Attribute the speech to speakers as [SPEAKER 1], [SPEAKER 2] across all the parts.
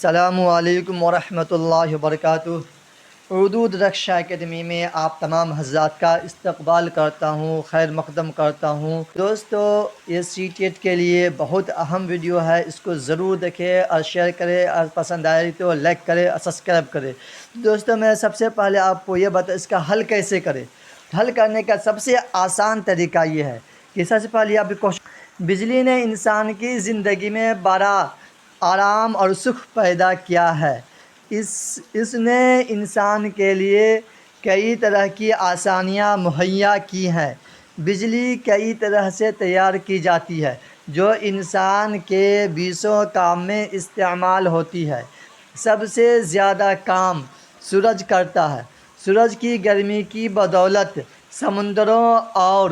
[SPEAKER 1] السلام علیکم ورحمۃ اللہ وبرکاتہ۔ اردو رکشا اکیڈمی میں آپ تمام حضرات کا استقبال کرتا ہوں، خیر مقدم کرتا ہوں۔ دوستو، یہ سی ٹیٹ کے لیے بہت اہم ویڈیو ہے، اس کو ضرور دیکھیں اور شیئر کریں، اور پسند آئے تو لائک کریں اور سبسکرائب کریں۔ دوستو، میں سب سے پہلے آپ کو یہ بتاؤں اس کا حل کیسے کریں۔ حل کرنے کا سب سے آسان طریقہ یہ ہے کہ سب سے پہلے آپ کو بجلی نے انسان کی زندگی میں بڑا آرام اور سکھ پیدا کیا ہے۔ اس نے انسان کے لیے کئی طرح کی آسانیاں مہیا کی ہیں۔ بجلی کئی طرح سے تیار کی جاتی ہے جو انسان کے بیسوں کام میں استعمال ہوتی ہے۔ سب سے زیادہ کام سورج کرتا ہے۔ سورج کی گرمی کی بدولت سمندروں اور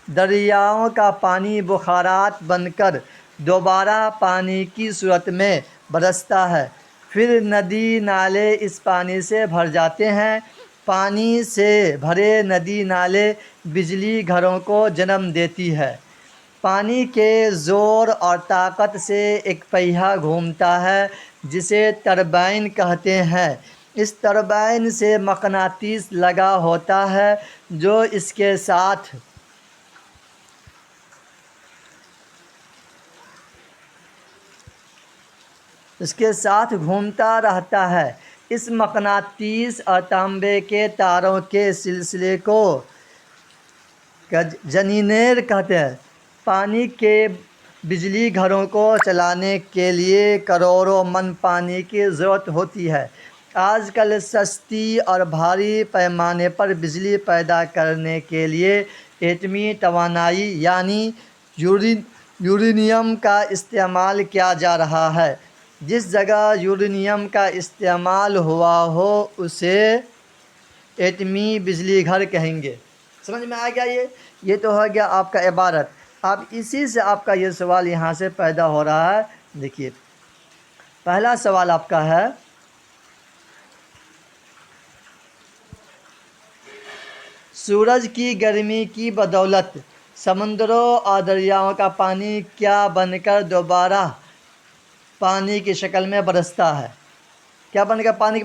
[SPEAKER 1] دریاؤں کا پانی بخارات بن کر دوبارہ پانی کی صورت میں برستا ہے، پھر ندی نالے اس پانی سے بھر جاتے ہیں۔ پانی سے بھرے ندی نالے بجلی گھروں کو جنم دیتی ہے۔ پانی کے زور اور طاقت سے ایک پہیہ گھومتا ہے جسے ٹربائن کہتے ہیں۔ اس ٹربائن سے مقناطیس لگا ہوتا ہے جو اس کے ساتھ گھومتا رہتا ہے۔ اس مقناطیس اور تانبے کے تاروں کے سلسلے کو جنریٹر کہتے ہیں۔ پانی کے بجلی گھروں کو چلانے کے لیے کروڑوں من پانی کی ضرورت ہوتی ہے۔ آج کل سستی اور بھاری پیمانے پر بجلی پیدا کرنے کے لیے ایٹمی توانائی یعنی یورینیم کا استعمال کیا جا رہا ہے۔ جس جگہ یورینیم کا استعمال ہوا ہو اسے ایٹمی بجلی گھر کہیں گے۔ سمجھ میں آ گیا؟ یہ تو ہو گیا آپ کا عبارت۔ اب اسی سے آپ کا یہ سوال یہاں سے پیدا ہو رہا ہے۔ دیکھیے، پہلا سوال آپ کا ہے، سورج کی گرمی کی بدولت سمندروں اور دریاؤں کا پانی کیا بن کر دوبارہ پانی کی شکل میں برستا ہے؟ کیا بن کر پانی کی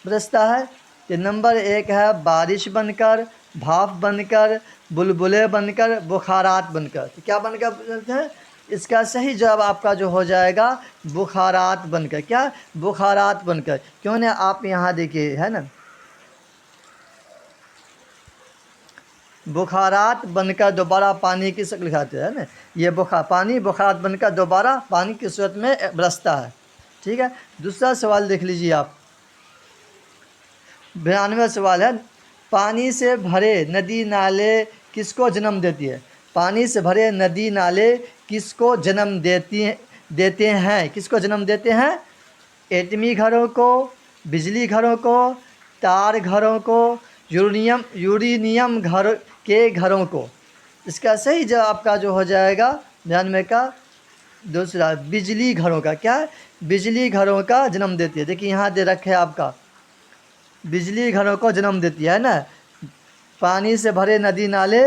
[SPEAKER 1] برستا ہے؟ کہ نمبر 1 ہے بارش بن کر، بھاپ بن کر، بلبلے بن کر، بخارات بن کر۔ کیا بن کر برستے ہیں؟ اس کا صحیح جواب آپ کا جو ہو جائے گا بخارات بن کر۔ کیا؟ بخارات بن کر۔ کیوں نہ آپ یہاں دیکھیے، ہے نا، بخارات بن کر دوبارہ پانی کی شکل کھاتے ہیں نا، یہ پانی بخارات بن کر دوبارہ پانی کی صورت میں برستا ہے۔ ٹھیک ہے، دوسرا سوال دیکھ لیجیے آپ، 92واں سوال ہے، پانی سے بھرے ندی نالے کس کو جنم دیتی ہے؟ پانی سے بھرے ندی نالے کس کو جنم دیتے ہیں؟ کس کو جنم دیتے ہیں؟ ایٹمی گھروں کو، بجلی گھروں کو، تار گھروں کو، یورینیم گھروں کو۔ اس کا صحیح جواب آپ کا جو ہو جائے گا 92 کا دوسرا، بجلی گھروں کا۔ کیا ہے؟ بجلی گھروں کا جنم دیتی ہے۔ دیکھیے یہاں دے رکھے آپ کا، بجلی گھروں کو جنم دیتی ہے نا، پانی سے بھرے ندی نالے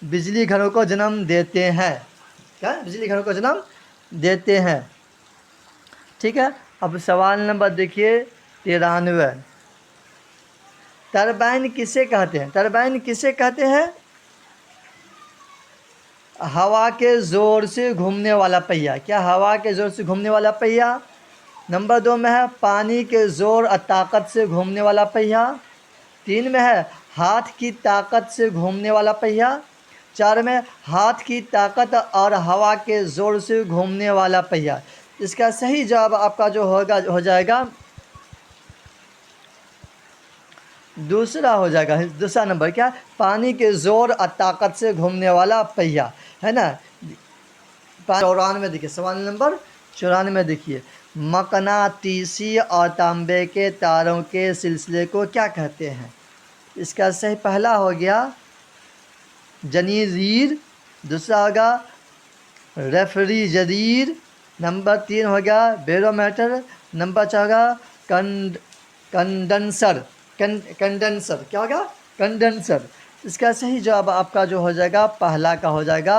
[SPEAKER 1] بجلی گھروں کو جنم دیتے ہیں۔ کیا؟ بجلی گھروں کو جنم دیتے ہیں۔ ٹھیک ہے، اب سوال نمبر دیکھیے 93، ٹربائن کسے کہتے ہیں؟ ٹربائن کسے کہتے ہیں؟ ہوا کے زور سے گھومنے والا پہیہ۔ کیا؟ ہوا کے زور سے گھومنے والا پہیہ۔ نمبر 2 میں ہے پانی کے زور اور طاقت سے گھومنے والا پہیہ۔ 3 میں ہے ہاتھ کی طاقت سے گھومنے والا پہیہ۔ 4 میں ہاتھ کی طاقت اور ہوا کے زور سے گھومنے والا پہیہ۔ اس کا صحیح جواب آپ کا جو ہو جائے گا دوسرا ہو جائے گا۔ دوسرا نمبر کیا؟ پانی کے زور اور طاقت سے گھومنے والا پہیہ، ہے نا۔ 94 دیکھیے، سوال نمبر 94 دیکھیے، مقناطیسی اور تانبے کے تاروں کے سلسلے کو کیا کہتے ہیں؟ اس کا صحیح پہلا ہو گیا جنریٹر، دوسرا ہوگا ریفریجریٹر، نمبر 3 ہو گیا بیرومیٹر، نمبر 4 ہوگا کنڈنسر۔ کیا ہوگا؟ کنڈنسر۔ اس کا صحیح جواب آپ کا جو ہو جائے گا پہلا کا ہو جائے گا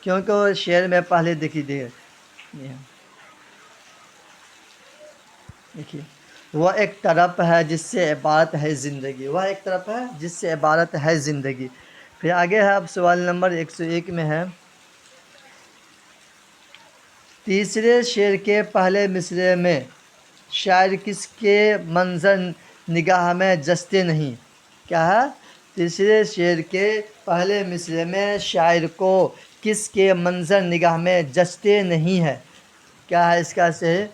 [SPEAKER 1] کیونکہ شعر میں پہلے دیکھیے وہ ایک طرف ہے جس سے عبارت ہے زندگی، وہ ایک طرف ہے جس سے عبارت ہے زندگی۔ پھر آگے ہے، اب سوال نمبر 101 میں ہے، تیسرے شعر کے پہلے مصرعے میں شاعر کس کے منظر نگاہ میں جچتے نہیں؟ کیا ہے؟ تیسرے شعر کے پہلے مصرعے میں شاعر کو کس کے منظر نگاہ میں جچتے نہیں ہے؟ کیا ہے اس کا صحیح؟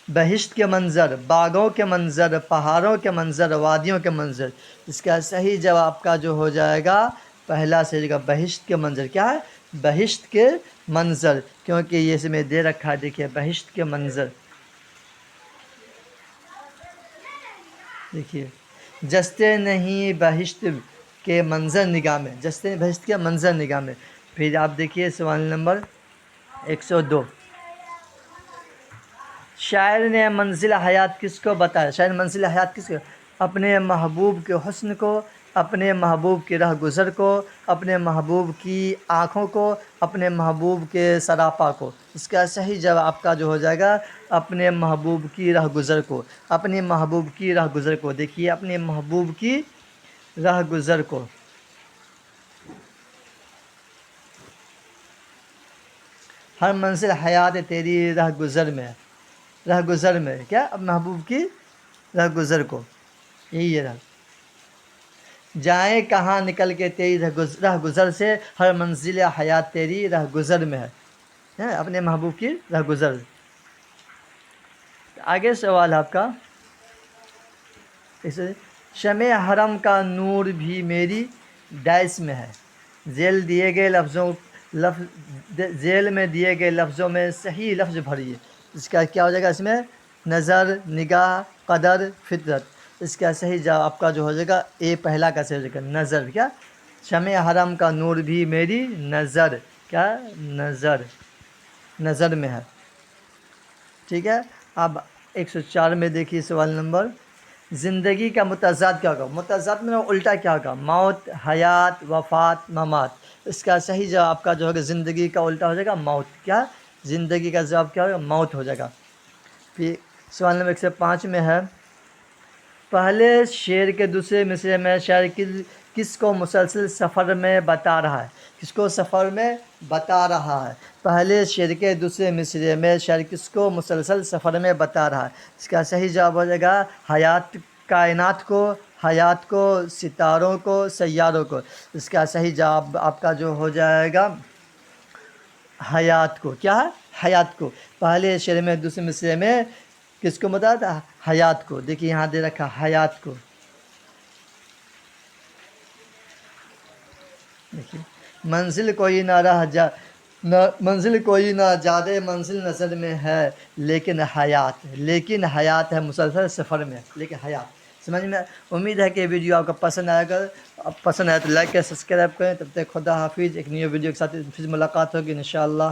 [SPEAKER 1] بہشت کے منظر، باغوں کے منظر، پہاڑوں کے منظر، وادیوں کے منظر۔ اس کا صحیح جواب آپ کا جو ہو جائے گا پہلا شعر کا بہشت کے منظر۔ کیا ہے؟ بہشت کے منظر، کیونکہ یہ اس میں دے رکھا ہے، دیکھیے بہشت کے منظر، دیکھیے جستے نہیں بہشت کے منظر نگاہ میں، جستے نہیں بہشت کے منظر نگاہ میں۔ پھر آپ دیکھیے سوال نمبر 102، شاعر نے منزل حیات کس کو بتایا؟ شاعر نے منزل حیات کس کو؟ اپنے محبوب کے حسن کو، اپنے محبوب کی رہ گزر کو، اپنے محبوب کی آنکھوں کو، اپنے محبوب کے سراپا کو۔ اس کا صحیح جواب آپ کا جو ہو جائے گا اپنے محبوب کی رہ گزر کو، اپنے محبوب کی رہ گزر کو۔ دیکھیے اپنے محبوب کی رہ گزر کو، ہر منزل حیات تیری رہ گزر میں، رہ گزر میں کیا؟ اب محبوب کی رہ گزر کو، یہی ہے رہ جائیں کہاں نکل کے تیری رہ گزر سے، ہر منزل حیات تیری رہ گزر میں ہے، اپنے محبوب کی رہ گزر۔ آگے سوال آپ کا، شمع حرم کا نور بھی میری ڈیس میں ہے، ذیل دیے گئے ذیل میں دیے گئے لفظوں میں صحیح لفظ بھریے۔ اس کا کیا ہو جائے گا اس میں؟ نظر، نگاہ، قدر، فطرت۔ اس کا صحیح جواب آپ کا جو ہو جائے گا اے پہلا کا صحیح ہو جائے گا نظر۔ کیا؟ شمع حرم کا نور بھی میری نظر، کیا؟ نظر، نظر میں ہے۔ ٹھیک ہے، اب 104 میں دیکھیے سوال نمبر، زندگی کا متضاد کیا ہوگا؟ متضاد میں الٹا کیا ہوگا؟ موت، حیات، وفات، ممات۔ اس کا صحیح جواب آپ کا جو ہوگا زندگی کا الٹا ہو جائے گا موت۔ کیا؟ زندگی کا جواب کیا ہوگا؟ موت ہو جائے گا۔ پھر سوال نمبر 105 میں ہے، پہلے شعر کے دوسرے مصرعے میں شاعر کس کو مسلسل سفر میں بتا رہا ہے؟ کس کو سفر میں بتا رہا ہے؟ پہلے شعر کے دوسرے مصرعے میں شاعر کس کو مسلسل سفر میں بتا رہا ہے؟ اس کا صحیح جواب ہو جائے گا حیات، کائنات کو، حیات کو، ستاروں کو، سیاروں کو۔ اس کا صحیح جواب آپ کا جو ہو جائے گا حیات کو۔ کیا ہے؟ حیات کو۔ پہلے شعر میں دوسرے مصرعے میں کس کو بتا تھا؟ حیات کو۔ دیکھیے یہاں دے رکھا حیات کو، دیکھیے منزل کوئی نہ رہ جا، منزل کوئی نہ زیادہ منزل نظر میں ہے، لیکن حیات ہے مسلسل سفر میں، لیکن حیات۔ سمجھ میں؟ امید ہے کہ ویڈیو آپ کو پسند آئے گا، پسند آئے تو لائک کریں، سبسکرائب کریں۔ تب تک خدا حافظ، ایک نیو ویڈیو کے ساتھ پھر ملاقات ہوگی انشاءاللہ۔